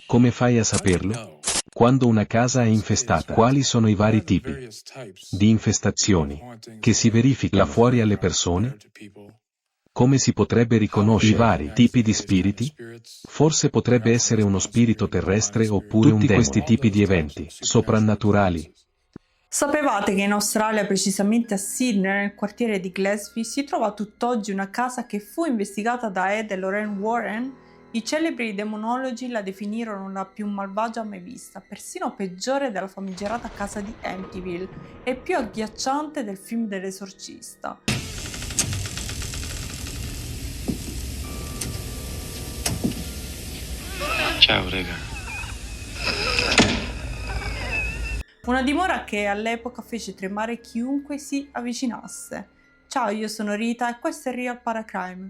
Come fai a saperlo? Quando una casa è infestata, quali sono i vari tipi di infestazioni che si verificano là fuori alle persone? Come si potrebbe riconoscere i vari tipi di spiriti? Forse potrebbe essere uno spirito terrestre oppure un demone. Tutti questi tipi di eventi soprannaturali. Sapevate che in Australia, precisamente a Sydney, nel quartiere di Glasgow, si trova tutt'oggi una casa che fu investigata da Ed e Lorraine Warren? I celebri demonologi la definirono la più malvagia mai vista, persino peggiore della famigerata casa di Amityville e più agghiacciante del film dell'esorcista. Ciao raga. Una dimora che all'epoca fece tremare chiunque si avvicinasse. Ciao, io sono Rita e questo è Real Paracrime.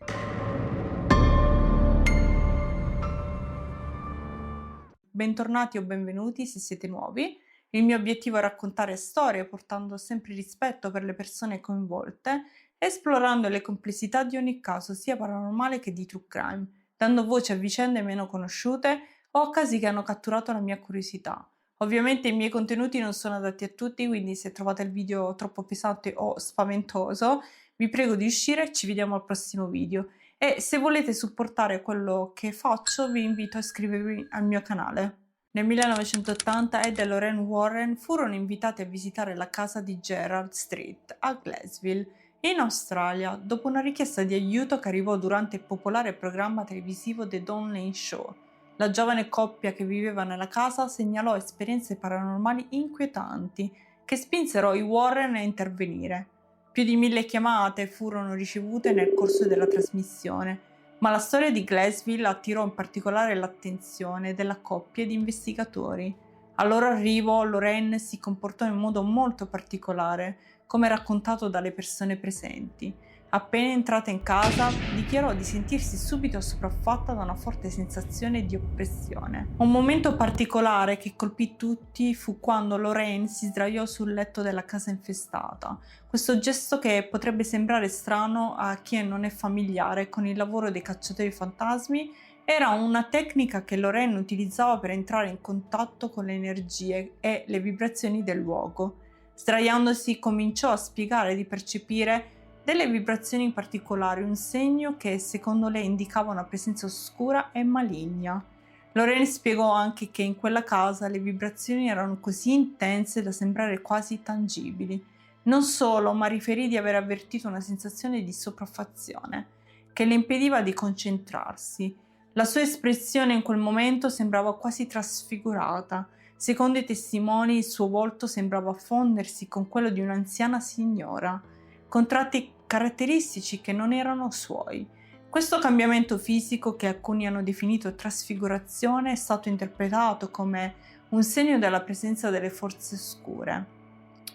Bentornati o benvenuti se siete nuovi. Il mio obiettivo è raccontare storie portando sempre rispetto per le persone coinvolte, esplorando le complessità di ogni caso sia paranormale che di true crime, dando voce a vicende meno conosciute o a casi che hanno catturato la mia curiosità. Ovviamente i miei contenuti non sono adatti a tutti, quindi se trovate il video troppo pesante o spaventoso, vi prego di uscire e ci vediamo al prossimo video. E se volete supportare quello che faccio, vi invito a iscrivervi al mio canale. Nel 1980 Ed e Lorraine Warren furono invitati a visitare la casa di Gerald Street a Glasgow, in Australia, dopo una richiesta di aiuto che arrivò durante il popolare programma televisivo The Dawn Lane Show. La giovane coppia che viveva nella casa segnalò esperienze paranormali inquietanti che spinsero i Warren a intervenire. Più di 1000 chiamate furono ricevute nel corso della trasmissione, ma la storia di Glasgow attirò in particolare l'attenzione della coppia di investigatori. Al loro arrivo, Lorraine si comportò in modo molto particolare, come raccontato dalle persone presenti. Appena entrata in casa, dichiarò di sentirsi subito sopraffatta da una forte sensazione di oppressione. Un momento particolare che colpì tutti fu quando Lorraine si sdraiò sul letto della casa infestata. Questo gesto, che potrebbe sembrare strano a chi non è familiare con il lavoro dei cacciatori fantasmi, era una tecnica che Lorraine utilizzava per entrare in contatto con le energie e le vibrazioni del luogo. Sdraiandosi, cominciò a spiegare di percepire delle vibrazioni particolari, un segno che secondo lei indicava una presenza oscura e maligna. Lorraine spiegò anche che in quella casa le vibrazioni erano così intense da sembrare quasi tangibili. Non solo, ma riferì di aver avvertito una sensazione di sopraffazione che le impediva di concentrarsi. La sua espressione in quel momento sembrava quasi trasfigurata. Secondo i testimoni, il suo volto sembrava fondersi con quello di un'anziana signora, con tratti caratteristici che non erano suoi. Questo cambiamento fisico, che alcuni hanno definito trasfigurazione, è stato interpretato come un segno della presenza delle forze oscure.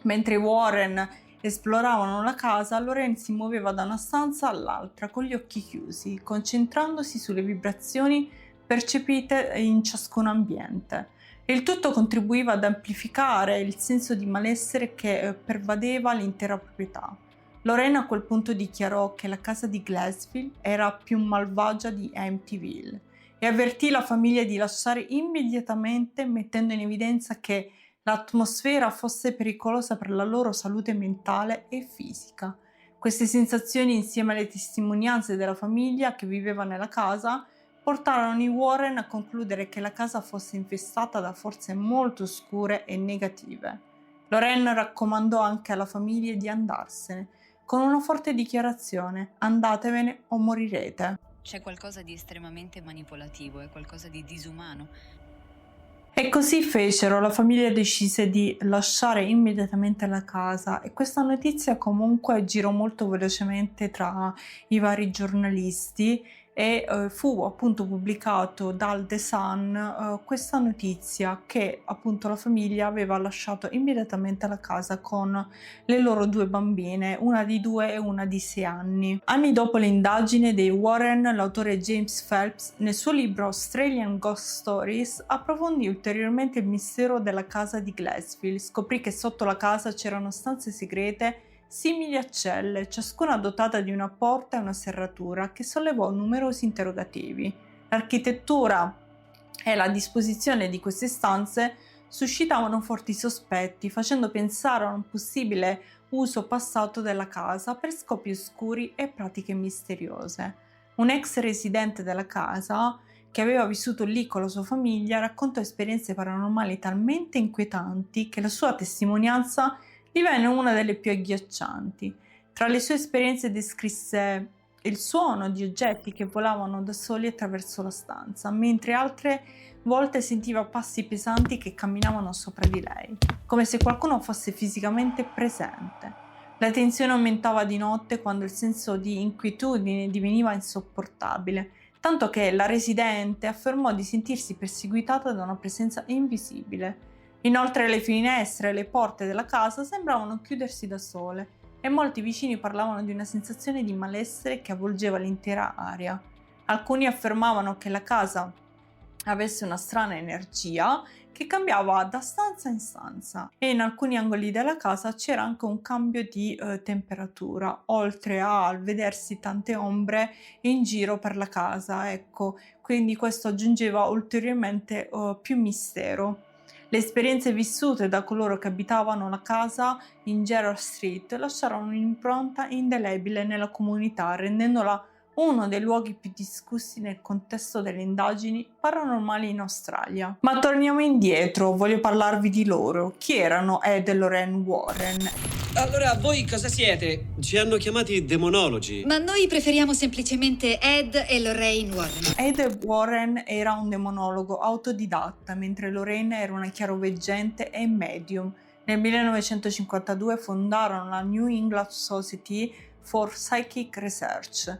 Mentre i Warren esploravano la casa, Lorraine si muoveva da una stanza all'altra con gli occhi chiusi, concentrandosi sulle vibrazioni percepite in ciascun ambiente. Il tutto contribuiva ad amplificare il senso di malessere che pervadeva l'intera proprietà. Lorraine a quel punto dichiarò che la casa di Glasgow era più malvagia di Amityville e avvertì la famiglia di lasciare immediatamente, mettendo in evidenza che l'atmosfera fosse pericolosa per la loro salute mentale e fisica. Queste sensazioni, insieme alle testimonianze della famiglia che viveva nella casa, portarono i Warren a concludere che la casa fosse infestata da forze molto oscure e negative. Lorraine raccomandò anche alla famiglia di andarsene, con una forte dichiarazione: andatevene o morirete. C'è qualcosa di estremamente manipolativo, è qualcosa di disumano. E così fecero, la famiglia decise di lasciare immediatamente la casa e questa notizia comunque girò molto velocemente tra i vari giornalisti e fu appunto pubblicato dal The Sun questa notizia che appunto la famiglia aveva lasciato immediatamente la casa con le loro 2 bambine, una di 2 e una di 6 anni. Anni dopo l'indagine dei Warren, l'autore James Phelps nel suo libro Australian Ghost Stories approfondì ulteriormente il mistero della casa di Glasgow. Scoprì che sotto la casa c'erano stanze segrete simili a celle, ciascuna dotata di una porta e una serratura, che sollevò numerosi interrogativi. L'architettura e la disposizione di queste stanze suscitavano forti sospetti, facendo pensare a un possibile uso passato della casa per scopi oscuri e pratiche misteriose. Un ex residente della casa, che aveva vissuto lì con la sua famiglia, raccontò esperienze paranormali talmente inquietanti che la sua testimonianza divenne una delle più agghiaccianti. Tra le sue esperienze descrisse il suono di oggetti che volavano da soli attraverso la stanza, mentre altre volte sentiva passi pesanti che camminavano sopra di lei, come se qualcuno fosse fisicamente presente. La tensione aumentava di notte quando il senso di inquietudine diveniva insopportabile, tanto che la residente affermò di sentirsi perseguitata da una presenza invisibile. Inoltre le finestre e le porte della casa sembravano chiudersi da sole e molti vicini parlavano di una sensazione di malessere che avvolgeva l'intera area. Alcuni affermavano che la casa avesse una strana energia che cambiava da stanza in stanza e in alcuni angoli della casa c'era anche un cambio di temperatura, oltre al vedersi tante ombre in giro per la casa, ecco, quindi questo aggiungeva ulteriormente più mistero. Le esperienze vissute da coloro che abitavano la casa in Gerrard Street lasciarono un'impronta indelebile nella comunità, rendendola uno dei luoghi più discussi nel contesto delle indagini paranormali in Australia. Ma torniamo indietro, voglio parlarvi di loro. Chi erano Ed e Lorraine Warren? Allora, voi cosa siete? Ci hanno chiamati demonologi. Ma noi preferiamo semplicemente Ed e Lorraine Warren. Ed Warren era un demonologo autodidatta, mentre Lorraine era una chiaroveggente e medium. Nel 1952 fondarono la New England Society for Psychic Research,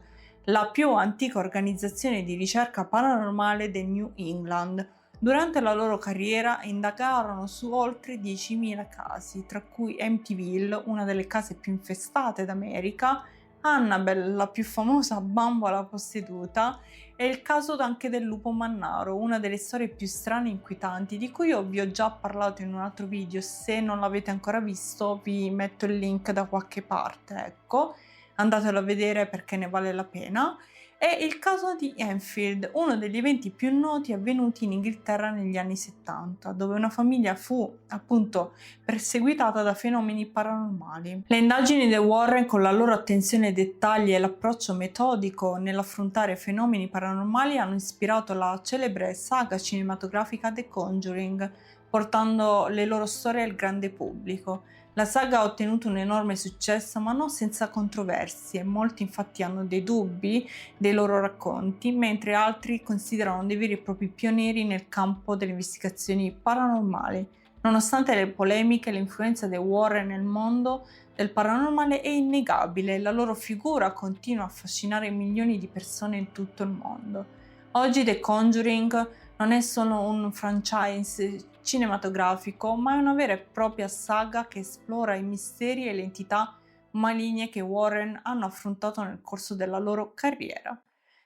la più antica organizzazione di ricerca paranormale del New England. Durante la loro carriera indagarono su oltre 10.000 casi, tra cui Amityville, una delle case più infestate d'America, Annabelle, la più famosa bambola posseduta, e il caso anche del lupo mannaro, una delle storie più strane e inquietanti di cui io vi ho già parlato in un altro video. Se non l'avete ancora visto vi metto il link da qualche parte, ecco, andatelo a vedere perché ne vale la pena. È il caso di Enfield, uno degli eventi più noti avvenuti in Inghilterra negli anni 70, dove una famiglia fu appunto perseguitata da fenomeni paranormali. Le indagini dei Warren, con la loro attenzione ai dettagli e l'approccio metodico nell'affrontare fenomeni paranormali, hanno ispirato la celebre saga cinematografica The Conjuring, portando le loro storie al grande pubblico. La saga ha ottenuto un enorme successo, ma non senza controversie. Molti infatti hanno dei dubbi dei loro racconti, mentre altri considerano dei veri e propri pionieri nel campo delle investigazioni paranormali. Nonostante le polemiche, l'influenza dei Warren nel mondo del paranormale è innegabile e la loro figura continua a affascinare milioni di persone in tutto il mondo. Oggi The Conjuring non è solo un franchise cinematografico, ma è una vera e propria saga che esplora i misteri e le entità maligne che Warren hanno affrontato nel corso della loro carriera.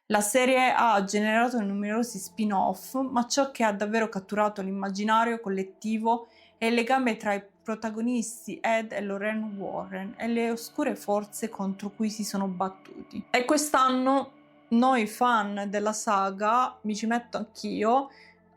La serie ha generato numerosi spin-off, ma ciò che ha davvero catturato l'immaginario collettivo è il legame tra i protagonisti Ed e Lorraine Warren e le oscure forze contro cui si sono battuti. E quest'anno noi fan della saga, mi ci metto anch'io,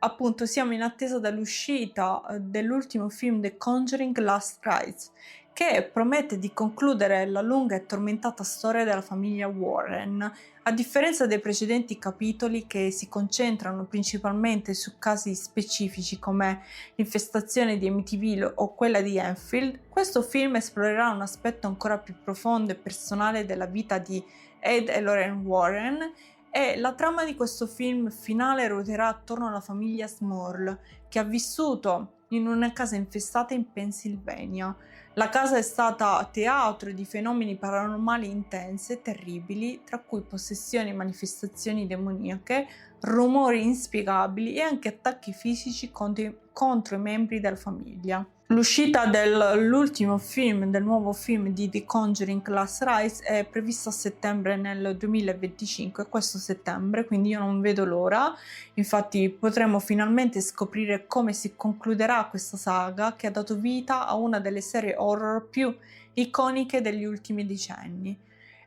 appunto siamo in attesa dell'uscita dell'ultimo film The Conjuring Last Rites, che promette di concludere la lunga e tormentata storia della famiglia Warren. A differenza dei precedenti capitoli, che si concentrano principalmente su casi specifici come l'infestazione di Amityville o quella di Enfield, questo film esplorerà un aspetto ancora più profondo e personale della vita di Ed e Lorraine Warren, e la trama di questo film finale ruoterà attorno alla famiglia Smurl, che ha vissuto in una casa infestata in Pennsylvania. La casa è stata teatro di fenomeni paranormali intensi e terribili, tra cui possessioni e manifestazioni demoniache, rumori inspiegabili e anche attacchi fisici contro i membri della famiglia. L'uscita dell'ultimo film, del nuovo film di The Conjuring Last Rites, è prevista a settembre nel 2025, questo settembre, quindi io non vedo l'ora. Infatti potremo finalmente scoprire come si concluderà questa saga che ha dato vita a una delle serie horror più iconiche degli ultimi decenni.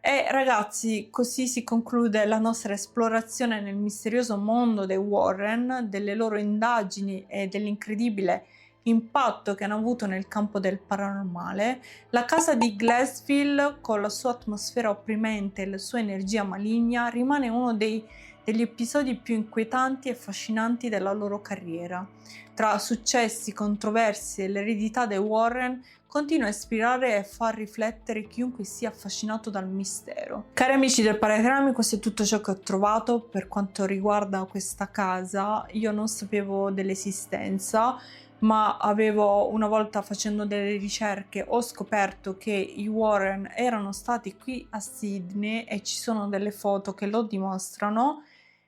E ragazzi, così si conclude la nostra esplorazione nel misterioso mondo dei Warren, delle loro indagini e dell'incredibile impatto che hanno avuto nel campo del paranormale. La casa di Glassville, con la sua atmosfera opprimente e la sua energia maligna, rimane uno degli episodi più inquietanti e affascinanti della loro carriera. Tra successi, controversie e l'eredità dei Warren, continua a ispirare e far riflettere chiunque sia affascinato dal mistero. Cari amici del Paracrime, questo è tutto ciò che ho trovato per quanto riguarda questa casa. Io non sapevo dell'esistenza, ma una volta facendo delle ricerche ho scoperto che i Warren erano stati qui a Sydney e ci sono delle foto che lo dimostrano,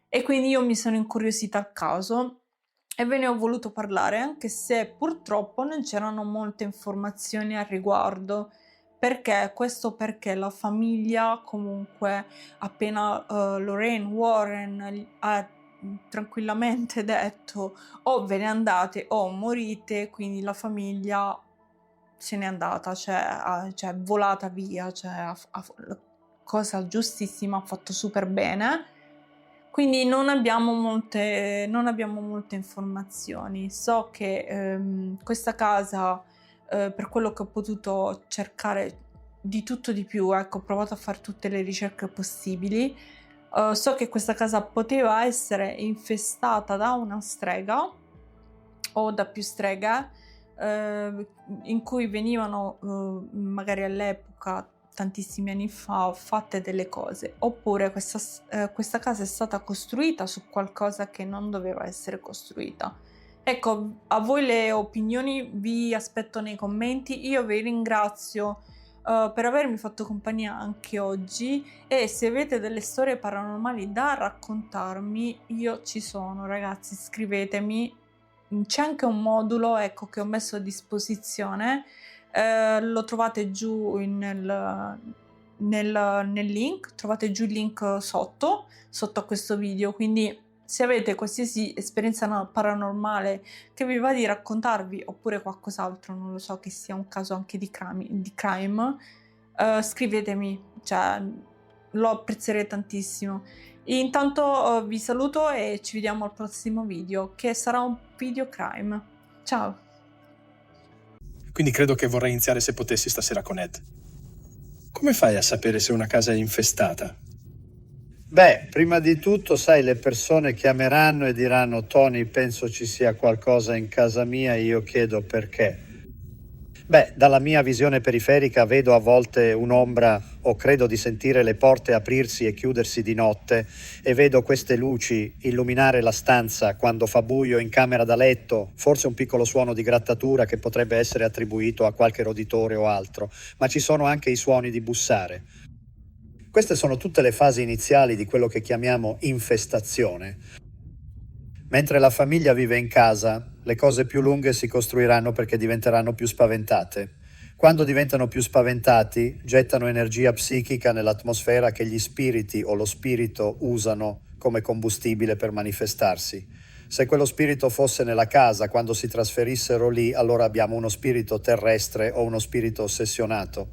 e quindi io mi sono incuriosita al caso e ve ne ho voluto parlare, anche se purtroppo non c'erano molte informazioni al riguardo. Perché? Questo perché la famiglia, comunque, appena Lorraine Warren ha tranquillamente detto o ve ne andate o morite, quindi la famiglia se n'è andata, cioè è volata via, la cosa giustissima, ha fatto super bene. Quindi non abbiamo molte informazioni. So che questa casa, per quello che ho potuto cercare di tutto di più, ecco, ho provato a fare tutte le ricerche possibili. So che questa casa poteva essere infestata da una strega o da più streghe, in cui venivano magari all'epoca, tantissimi anni fa, fatte delle cose, oppure questa casa è stata costruita su qualcosa che non doveva essere costruita. Ecco, a voi le opinioni, vi aspetto nei commenti. Io vi ringrazio per avermi fatto compagnia anche oggi, e se avete delle storie paranormali da raccontarmi, io ci sono, ragazzi, scrivetemi. C'è anche un modulo, ecco, che ho messo a disposizione, lo trovate giù nel link, trovate giù il link sotto a questo video, quindi se avete qualsiasi esperienza paranormale che vi va di raccontarvi, oppure qualcos'altro, non lo so, che sia un caso anche di crime, scrivetemi, cioè lo apprezzerei tantissimo. Intanto vi saluto e ci vediamo al prossimo video, che sarà un video crime. Ciao! Quindi credo che vorrei iniziare, se potessi, stasera con Ed. Come fai a sapere se una casa è infestata? Beh, prima di tutto, sai, le persone chiameranno e diranno: Tony, penso ci sia qualcosa in casa mia, e io chiedo perché. Beh, dalla mia visione periferica vedo a volte un'ombra, o credo di sentire le porte aprirsi e chiudersi di notte, e vedo queste luci illuminare la stanza quando fa buio in camera da letto, forse un piccolo suono di grattatura che potrebbe essere attribuito a qualche roditore o altro, ma ci sono anche i suoni di bussare. Queste sono tutte le fasi iniziali di quello che chiamiamo infestazione. Mentre la famiglia vive in casa, le cose più lunghe si costruiranno perché diventeranno più spaventate. Quando diventano più spaventati, gettano energia psichica nell'atmosfera che gli spiriti o lo spirito usano come combustibile per manifestarsi. Se quello spirito fosse nella casa, quando si trasferissero lì, allora abbiamo uno spirito terrestre o uno spirito ossessionato.